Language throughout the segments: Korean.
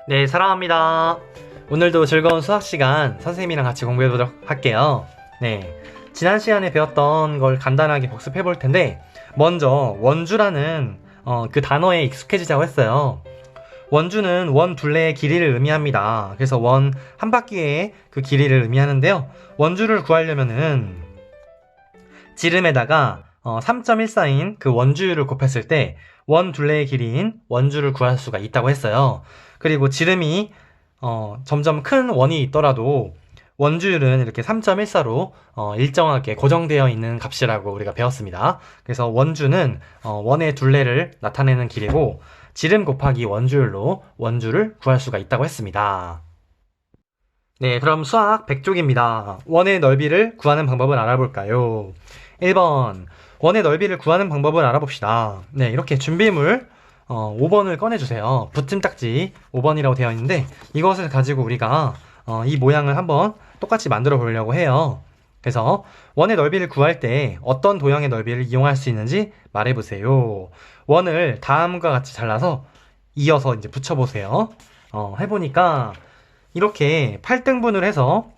네, 사랑합니다. 오늘도 즐거운 수학 시간 선생님이랑 같이 공부해 보도록 할게요. 네, 지난 시간에 배웠던 걸 간단하게 복습해 볼 텐데, 먼저 원주라는 그 단어에 익숙해지자고 했어요. 원주는 원 둘레의 길이를 의미합니다. 그래서 원 한 바퀴의 그 길이를 의미하는데요. 원주를 구하려면은 지름에다가 3.14인 그 원주율을 곱했을 때 원 둘레의 길이인 원주를 구할 수가 있다고 했어요. 그리고 지름이 점점 큰 원이 있더라도 원주율은 이렇게 3.14로 일정하게 고정되어 있는 값이라고 우리가 배웠습니다. 그래서 원주는 원의 둘레를 나타내는 길이고 지름 곱하기 원주율로 원주를 구할 수가 있다고 했습니다. 네, 그럼 수학 100쪽입니다. 원의 넓이를 구하는 방법을 알아볼까요? 1번, 원의 넓이를 구하는 방법을 알아봅시다. 네, 이렇게 준비물 5번을 꺼내주세요. 붙임딱지 5번이라고 되어 있는데 이것을 가지고 우리가 이 모양을 한번 똑같이 만들어 보려고 해요. 그래서 원의 넓이를 구할 때 어떤 도형의 넓이를 이용할 수 있는지 말해보세요. 원을 다음과 같이 잘라서 이어서 이제 붙여보세요. 해보니까 이렇게 8등분을 해서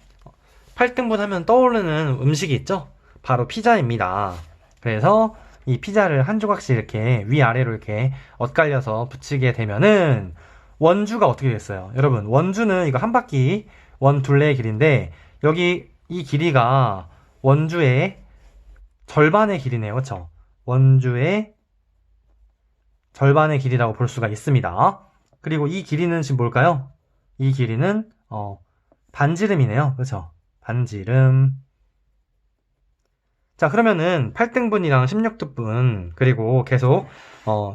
8등분 하면 떠오르는 음식이 있죠? 바로 피자입니다. 그래서 이 피자를 한 조각씩 이렇게 위아래로 이렇게 엇갈려서 붙이게 되면은 원주가 어떻게 됐어요? 여러분, 원주는 이거 한 바퀴 원 둘레의 길인데 여기 이 길이가 원주의 절반의 길이네요. 그쵸? 원주의 절반의 길이라고 볼 수가 있습니다. 그리고 이 길이는 지금 뭘까요? 이 길이는 반지름이네요. 그쵸? 반지름. 자, 그러면은 8등분이랑 16등분 그리고 계속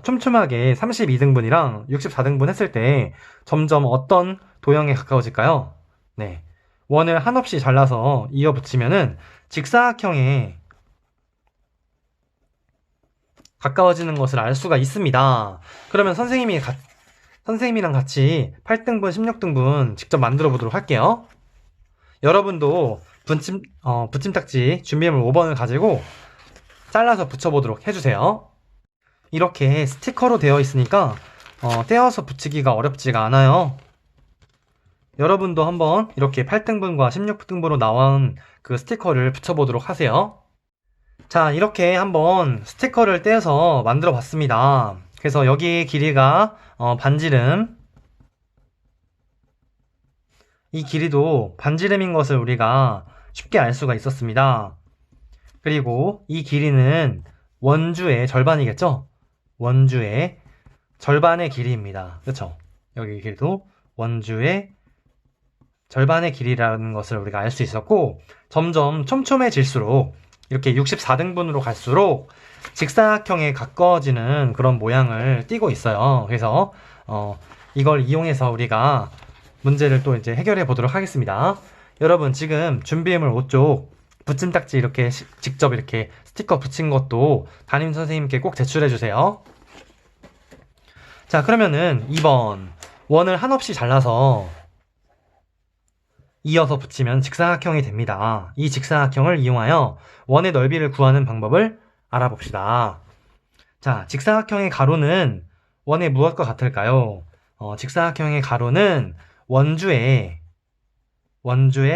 촘촘하게 32등분이랑 64등분 했을 때 점점 어떤 도형에 가까워질까요? 네, 원을 한없이 잘라서 이어 붙이면은 직사각형에 가까워지는 것을 알 수가 있습니다. 그러면 선생님이랑 같이 8등분, 16등분 직접 만들어 보도록 할게요. 여러분도 붙임딱지 준비물 5번을 가지고 잘라서 붙여보도록 해주세요. 이렇게 스티커로 되어 있으니까 떼어서 붙이기가 어렵지가 않아요. 여러분도 한번 이렇게 8등분과 16등분으로 나온 그 스티커를 붙여보도록 하세요. 자, 이렇게 한번 스티커를 떼서 만들어 봤습니다. 그래서 여기 길이가 반지름, 이 길이도 반지름인 것을 우리가 쉽게 알 수가 있었습니다. 그리고 이 길이는 원주의 절반이겠죠? 원주의 절반의 길이입니다. 그렇죠? 여기 길이도 원주의 절반의 길이라는 것을 우리가 알 수 있었고 점점 촘촘해질수록 이렇게 64등분으로 갈수록 직사각형에 가까워지는 그런 모양을 띠고 있어요. 그래서 이걸 이용해서 우리가 문제를 또 이제 해결해 보도록 하겠습니다. 여러분, 지금 준비물 5쪽 붙임딱지 이렇게 직접 이렇게 스티커 붙인 것도 담임 선생님께 꼭 제출해 주세요. 자, 그러면은 2번, 원을 한없이 잘라서 이어서 붙이면 직사각형이 됩니다. 이 직사각형을 이용하여 원의 넓이를 구하는 방법을 알아봅시다. 자, 직사각형의 가로는 원의 무엇과 같을까요? 직사각형의 가로는 원주의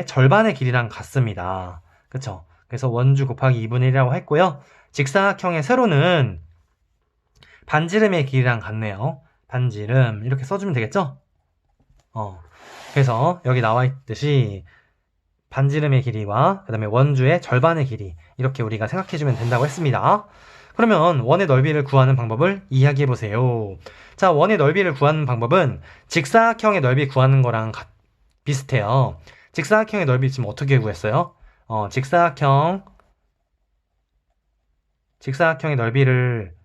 절반의 길이랑 같습니다. 그쵸? 그래서 원주 곱하기 2분의 1이라고 했고요. 직사각형의 세로는 반지름의 길이랑 같네요. 반지름 이렇게 써주면 되겠죠? 그래서 여기 나와 있듯이 반지름의 길이와 그 다음에 원주의 절반의 길이 이렇게 우리가 생각해주면 된다고 했습니다. 그러면 원의 넓이를 구하는 방법을 이야기해 보세요. 자, 원의 넓이를 구하는 방법은 직사각형의 넓이 구하는 거랑 비슷해요. 직사각형의 넓이 지금 어떻게 구했어요? 직사각형의 넓이를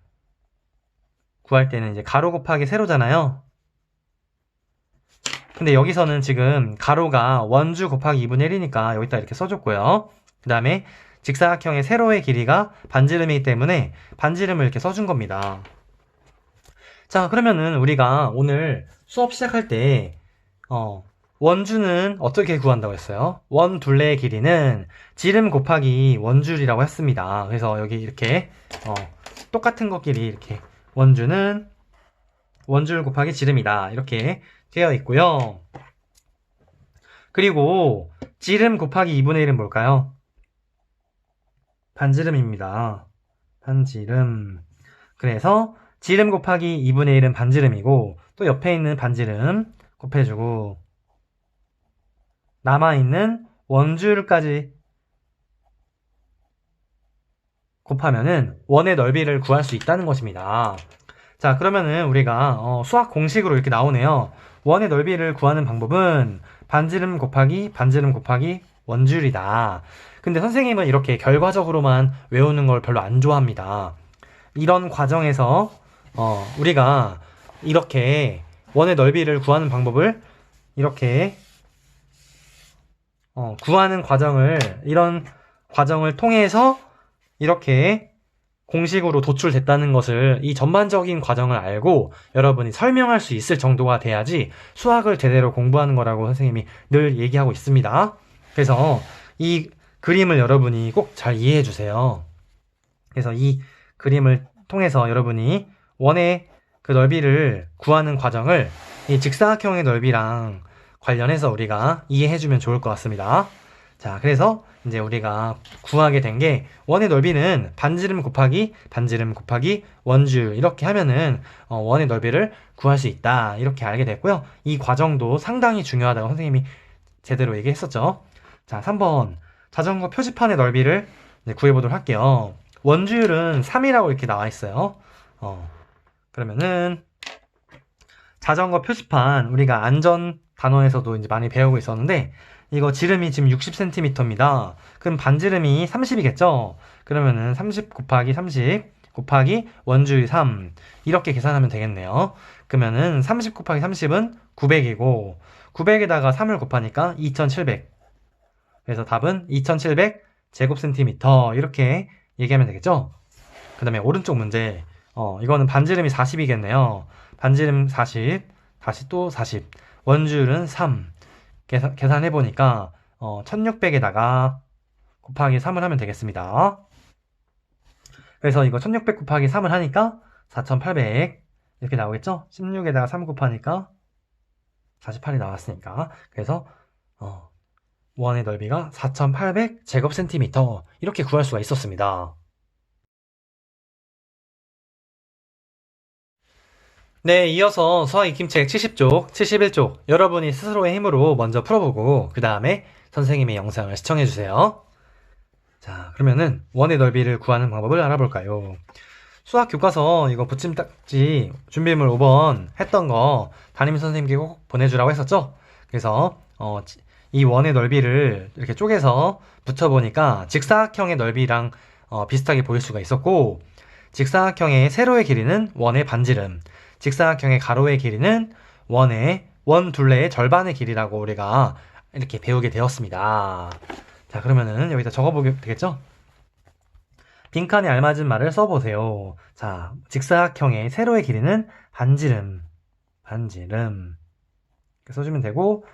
구할 때는 이제 가로 곱하기 세로잖아요. 근데 여기서는 지금 가로가 원주 곱하기 2분의 1이니까 여기다 이렇게 써줬고요. 그 다음에 직사각형의 세로의 길이가 반지름이기 때문에 반지름을 이렇게 써준 겁니다. 자, 그러면은 우리가 오늘 수업 시작할 때 원주는 어떻게 구한다고 했어요? 원 둘레의 길이는 지름 곱하기 원줄이라고 했습니다. 그래서 여기 이렇게 똑같은 것끼리 이렇게 원주는 원줄 곱하기 지름이다. 이렇게 되어 있고요. 그리고 지름 곱하기 2분의 1은 뭘까요? 반지름입니다. 반지름. 그래서 지름 곱하기 2분의 1은 반지름이고 또 옆에 있는 반지름 곱해주고 남아있는 원줄까지 곱하면은 원의 넓이를 구할 수 있다는 것입니다. 자, 그러면은 우리가 수학 공식으로 이렇게 나오네요. 원의 넓이를 구하는 방법은 반지름 곱하기 원줄이다. 근데 선생님은 이렇게 결과적으로만 외우는 걸 별로 안 좋아합니다. 이런 과정에서 우리가 이렇게 원의 넓이를 구하는 방법을 이렇게 구하는 이런 과정을 통해서 이렇게 공식으로 도출됐다는 것을 이 전반적인 과정을 알고 여러분이 설명할 수 있을 정도가 돼야지 수학을 제대로 공부하는 거라고 선생님이 늘 얘기하고 있습니다. 그래서 이 그림을 여러분이 꼭 잘 이해해 주세요. 그래서 이 그림을 통해서 여러분이 원의 그 넓이를 구하는 과정을 이 직사각형의 넓이랑 관련해서 우리가 이해해 주면 좋을 것 같습니다. 자, 그래서 이제 우리가 구하게 된 게 원의 넓이는 반지름 곱하기 원줄 이렇게 하면은 원의 넓이를 구할 수 있다 이렇게 알게 됐고요. 이 과정도 상당히 중요하다고 선생님이 제대로 얘기했었죠. 자, 3번 자전거 표지판의 넓이를 구해보도록 할게요. 원주율은 3이라고 이렇게 나와 있어요. 그러면은 자전거 표지판 우리가 안전 단원에서도 이제 많이 배우고 있었는데 이거 지름이 지금 60cm입니다. 그럼 반지름이 30이겠죠? 그러면은 30 곱하기 30 곱하기 원주율 3 이렇게 계산하면 되겠네요. 그러면은 30 곱하기 30은 900이고 900에다가 3을 곱하니까 2700. 그래서 답은 2700 제곱센티미터 이렇게 얘기하면 되겠죠? 그 다음에 오른쪽 문제 이거는 반지름이 40이겠네요. 반지름 40 다시 또 40 원주율은 3 계산해보니까 1600에다가 곱하기 3을 하면 되겠습니다. 그래서 이거 1600 곱하기 3을 하니까 4800 이렇게 나오겠죠? 16에다가 3 곱하니까 48이 나왔으니까 그래서 원의 넓이가 4800 제곱센티미터 이렇게 구할 수가 있었습니다. 네, 이어서 수학 익힘책 70쪽, 71쪽 여러분이 스스로의 힘으로 먼저 풀어보고 그 다음에 선생님의 영상을 시청해주세요. 자, 그러면은 원의 넓이를 구하는 방법을 알아볼까요? 수학 교과서 이거 붙임딱지 준비물 5번 했던 거 담임 선생님께 꼭 보내주라고 했었죠? 그래서 이 원의 넓이를 이렇게 쪼개서 붙여보니까 직사각형의 넓이랑 비슷하게 보일 수가 있었고 직사각형의 세로의 길이는 원의 반지름 직사각형의 가로의 길이는 원 둘레의 절반의 길이라고 우리가 이렇게 배우게 되었습니다. 자, 그러면은 여기다 적어보게 되겠죠? 빈칸에 알맞은 말을 써보세요. 자, 직사각형의 세로의 길이는 반지름 이렇게 써주면 되고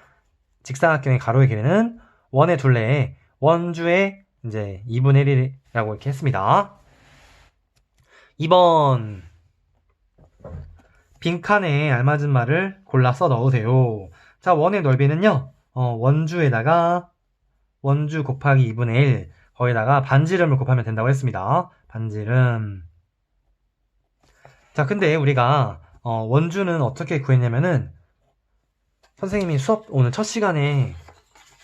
직사각형의 가로의 길이는 원의 둘레의 원주의 이제 2분의 1이라고 이렇게 했습니다. 2번 빈칸에 알맞은 말을 골라 써 넣으세요. 자, 원의 넓이는요. 원주에다가 원주 곱하기 2분의 1 거기다가 반지름을 곱하면 된다고 했습니다. 반지름. 자, 근데 우리가 원주는 어떻게 구했냐면은 선생님이 수업 오늘 첫 시간에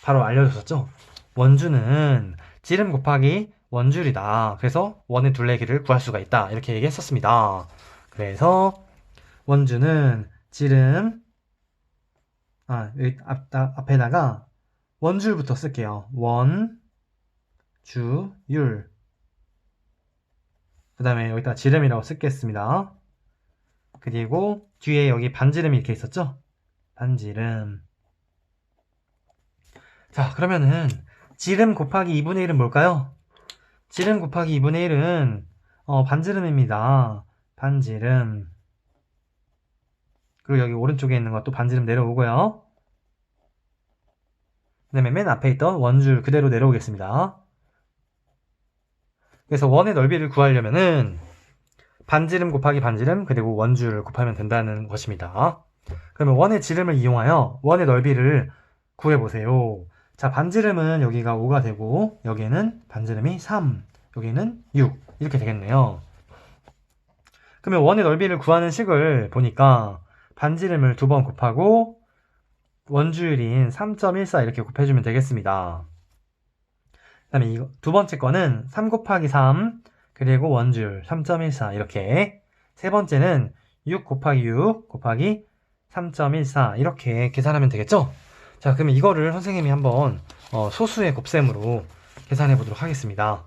바로 알려줬었죠. 원주는 지름 곱하기 원줄이다. 그래서 원의 둘레 길이를 구할 수가 있다. 이렇게 얘기했었습니다. 그래서 원주는 지름 여기 앞에다가 원줄부터 쓸게요. 원, 주, 율. 그 다음에 여기다 지름이라고 쓰겠습니다. 그리고 뒤에 여기 반지름이 이렇게 있었죠? 반지름. 자, 그러면은 지름 곱하기 2분의 1은 뭘까요? 지름 곱하기 2분의 1은 반지름입니다. 반지름. 그리고 여기 오른쪽에 있는 것도 반지름 내려오고요. 그 다음에 맨 앞에 있던 원줄 그대로 내려오겠습니다. 그래서 원의 넓이를 구하려면은 반지름 곱하기 반지름 그리고 원주를 곱하면 된다는 것입니다. 그러면 원의 지름을 이용하여 원의 넓이를 구해보세요. 자, 반지름은 여기가 5가 되고 여기는 반지름이 3, 여기는 6 이렇게 되겠네요. 그러면 원의 넓이를 구하는 식을 보니까 반지름을 2번 곱하고 원주율인 3.14 이렇게 곱해주면 되겠습니다. 그 다음에 이거 두 번째 거는 3 곱하기 3 그리고 원주율 3.14 이렇게, 세 번째는 6 곱하기 6 곱하기 3.14 이렇게 계산하면 되겠죠? 자, 그러면 이거를 선생님이 한번 소수의 곱셈으로 계산해 보도록 하겠습니다.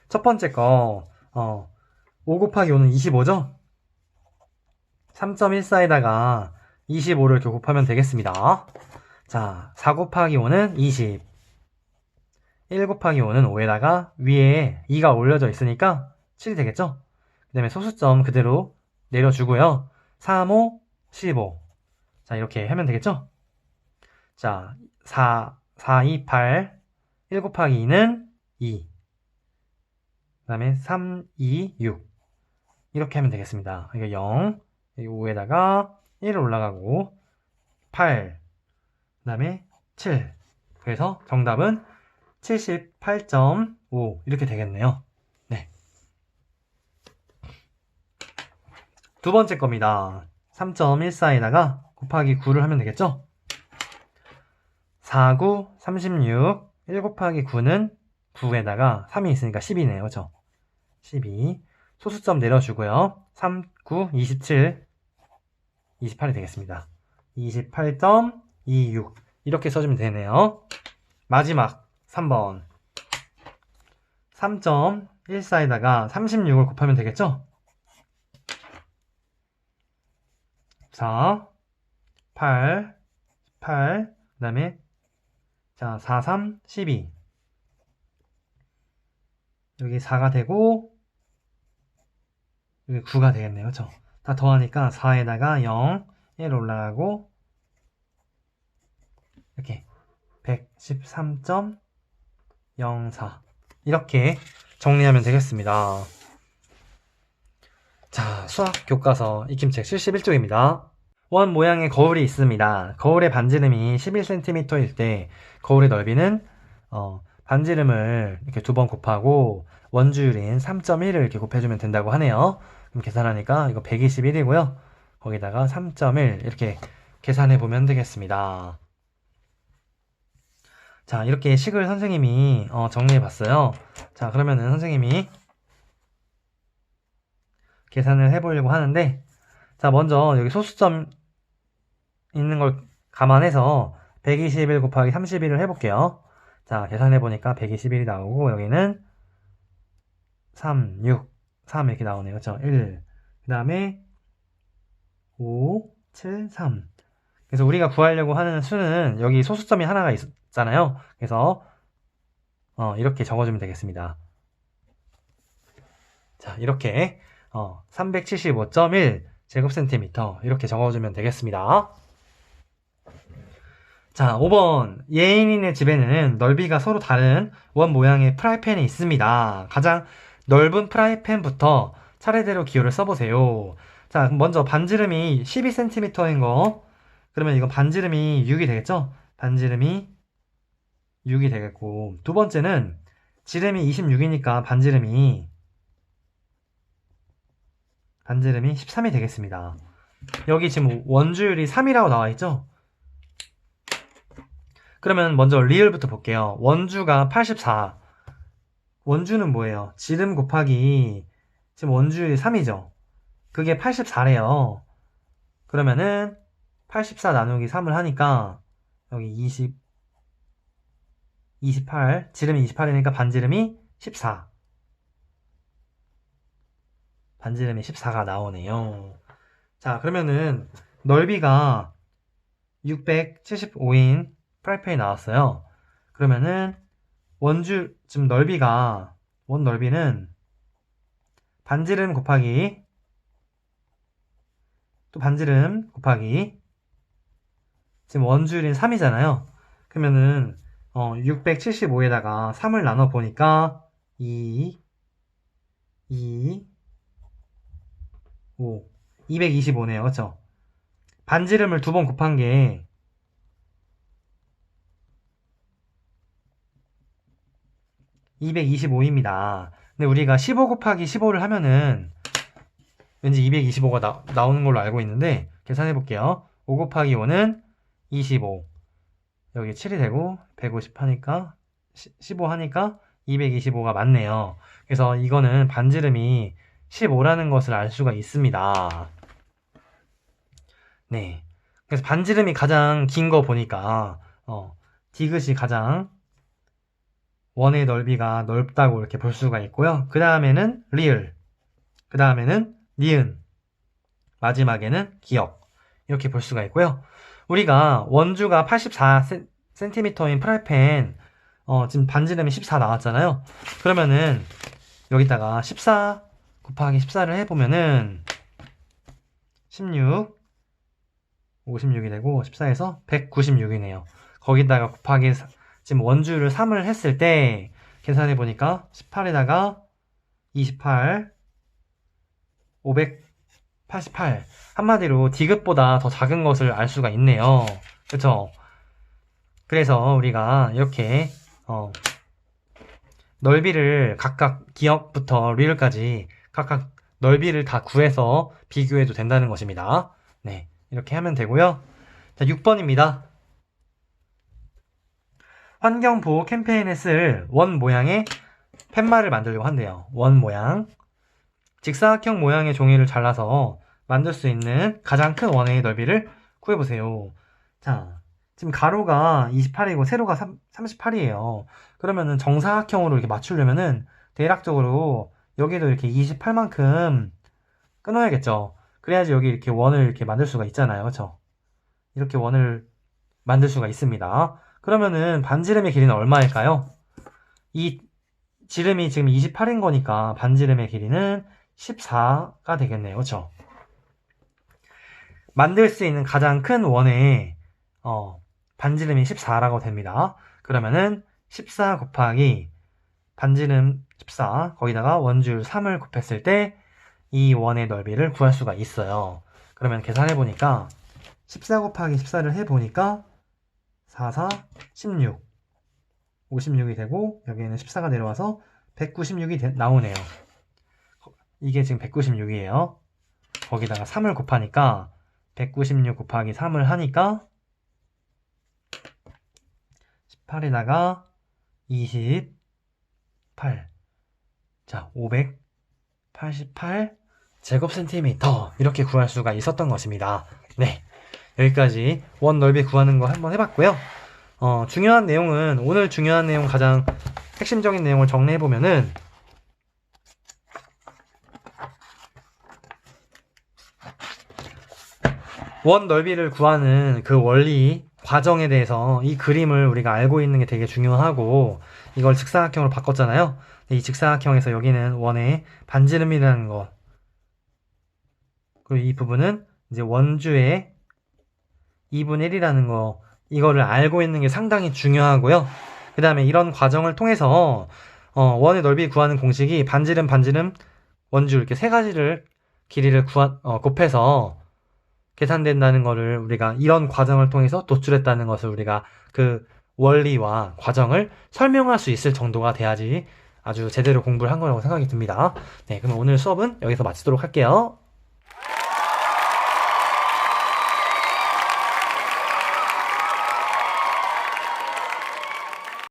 첫 번째 거 5 곱하기 5는 25죠? 3.14에다가 25를 이렇게 곱하면 되겠습니다. 자, 4 곱하기 5는 20, 1 곱하기 5는 5에다가 위에 2가 올려져 있으니까 7이 되겠죠? 그 다음에 소수점 그대로 내려주고요. 3, 5, 15. 자, 이렇게 하면 되겠죠? 자, 4, 2, 8. 1 곱하기 2는 2. 그 다음에 3, 2, 6. 이렇게 하면 되겠습니다. 이게 0. 여기 5에다가 1 올라가고 8. 그 다음에 7. 그래서 정답은 78.5 이렇게 되겠네요. 네. 두 번째 겁니다. 3.14에다가 곱하기 9를 하면 되겠죠? 4, 9, 36. 1 곱하기 9는 9에다가 3이 있으니까 10이네요. 그렇죠? 12. 소수점 내려주고요. 3, 9, 27. 28이 되겠습니다. 28.26 이렇게 써주면 되네요. 마지막 3번 3.14에다가 36을 곱하면 되겠죠? 4, 8, 그 다음에 자 4, 3, 12 여기 4가 되고 여기 9가 되겠네요. 그렇죠? 다 더하니까 4에다가 0, 1 올라가고 이렇게 113.04 이렇게 정리하면 되겠습니다. 자, 수학 교과서 익힘책 71쪽입니다. 원 모양의 거울이 있습니다. 거울의 반지름이 11cm일 때 거울의 넓이는 반지름을 이렇게 2번 곱하고 원주율인 3.1을 이렇게 곱해주면 된다고 하네요. 그럼 계산하니까 이거 121이고요. 거기다가 3.1 이렇게 계산해 보면 되겠습니다. 자, 이렇게 식을 선생님이 정리해 봤어요. 자, 그러면은 선생님이 계산을 해 보려고 하는데, 자, 먼저 여기 소수점 있는 걸 감안해서 121 곱하기 31을 해볼게요. 자, 계산해 보니까 121이 나오고 여기는 3, 6, 3 이렇게 나오네요. 그렇죠? 1, 그 다음에 5, 7, 3. 그래서 우리가 구하려고 하는 수는 여기 소수점이 하나가 있잖아요. 그래서 이렇게 적어주면 되겠습니다. 자, 이렇게 375.1 제곱센티미터 이렇게 적어주면 되겠습니다. 자, 5번 예인이네 집에는 넓이가 서로 다른 원 모양의 프라이팬이 있습니다. 가장 넓은 프라이팬부터 차례대로 기호를 써보세요. 자, 먼저 반지름이 12cm인 거, 그러면 이건 반지름이 6이 되겠죠? 반지름이 6이 되겠고, 두 번째는 지름이 26이니까 반지름이 13이 되겠습니다. 여기 지금 원주율이 3이라고 나와 있죠? 그러면 먼저 리을부터 볼게요. 원주가 84. 원주는 뭐예요? 지름 곱하기 지금 원주율이 3이죠? 그게 84래요. 그러면은 84 나누기 3을 하니까 여기 28, 지름이 28이니까 반지름이 14. 반지름이 14가 나오네요. 자, 그러면은 넓이가 675인 프라이팬이 나왔어요. 그러면은 지금 원 넓이는 반지름 곱하기 또 반지름 곱하기 지금 원주율인 3이잖아요. 그러면은 675에다가 3을 나눠 보니까 2, 2, 5, 225네요. 그쵸? 반지름을 두 번 곱한 게 225입니다. 근데 우리가 15 곱하기 15를 하면은 왠지 225가 나오는 걸로 알고 있는데 계산해 볼게요. 5 곱하기 5는 25. 여기 7이 되고 150 하니까 15 하니까 225가 맞네요. 그래서 이거는 반지름이 15라는 것을 알 수가 있습니다. 네. 그래서 반지름이 가장 긴 거 보니까 디귿이 가장 원의 넓이가 넓다고 이렇게 볼 수가 있고요. 그 다음에는 리을, 그 다음에는 니은, 마지막에는 기역 이렇게 볼 수가 있고요. 우리가 원주가 84cm인 프라이팬 지금 반지름이 14 나왔잖아요. 그러면은 여기다가 14 곱하기 14를 해보면은 16, 56이 되고 14에서 196이네요. 거기다가 곱하기 지금 원주를 3을 했을 때 계산해 보니까 18에다가 28, 588. 한마디로 디귿보다 더 작은 것을 알 수가 있네요. 그쵸? 그래서 우리가 이렇게 넓이를 각각 기역부터 리을까지 각각 넓이를 다 구해서 비교해도 된다는 것입니다. 네, 이렇게 하면 되고요. 자, 6번입니다. 환경보호 캠페인에 쓸 원 모양의 팻말을 만들려고 한대요. 원 모양. 직사각형 모양의 종이를 잘라서 만들 수 있는 가장 큰 원의 넓이를 구해보세요. 자, 지금 가로가 28이고 세로가 38이에요. 그러면은 정사각형으로 이렇게 맞추려면은 대략적으로 여기도 이렇게 28만큼 끊어야겠죠. 그래야지 여기 이렇게 원을 이렇게 만들 수가 있잖아요. 그쵸? 이렇게 원을 만들 수가 있습니다. 그러면은 반지름의 길이는 얼마일까요? 이 지름이 지금 28인 거니까 반지름의 길이는 14가 되겠네요. 그쵸? 만들 수 있는 가장 큰 원의 반지름이 14라고 됩니다. 그러면은 14 곱하기 반지름 14 거기다가 원줄 3을 곱했을 때 이 원의 넓이를 구할 수가 있어요. 그러면 계산해 보니까 14 곱하기 14를 해 보니까 4, 4, 16 56이 되고 여기에는 14가 내려와서 196이 나오네요. 이게 지금 196이에요. 거기다가 3을 곱하니까 196 곱하기 3을 하니까 18에다가 28. 자, 588 제곱센티미터 이렇게 구할 수가 있었던 것입니다. 네, 여기까지 원 넓이 구하는 거 한번 해봤고요. 중요한 내용은 오늘 중요한 내용 가장 핵심적인 내용을 정리해보면은 원 넓이를 구하는 그 원리 과정에 대해서 이 그림을 우리가 알고 있는 게 되게 중요하고 이걸 직사각형으로 바꿨잖아요. 이 직사각형에서 여기는 원의 반지름이라는 거 그리고 이 부분은 이제 원주의 2분의 1이라는 거 이거를 알고 있는 게 상당히 중요하고요. 그 다음에 이런 과정을 통해서 원의 넓이 구하는 공식이 반지름, 원주 이렇게 세 가지를 길이를 곱해서 계산된다는 거를 우리가 이런 과정을 통해서 도출했다는 것을 우리가 그 원리와 과정을 설명할 수 있을 정도가 돼야지 아주 제대로 공부를 한 거라고 생각이 듭니다. 네, 그럼 오늘 수업은 여기서 마치도록 할게요.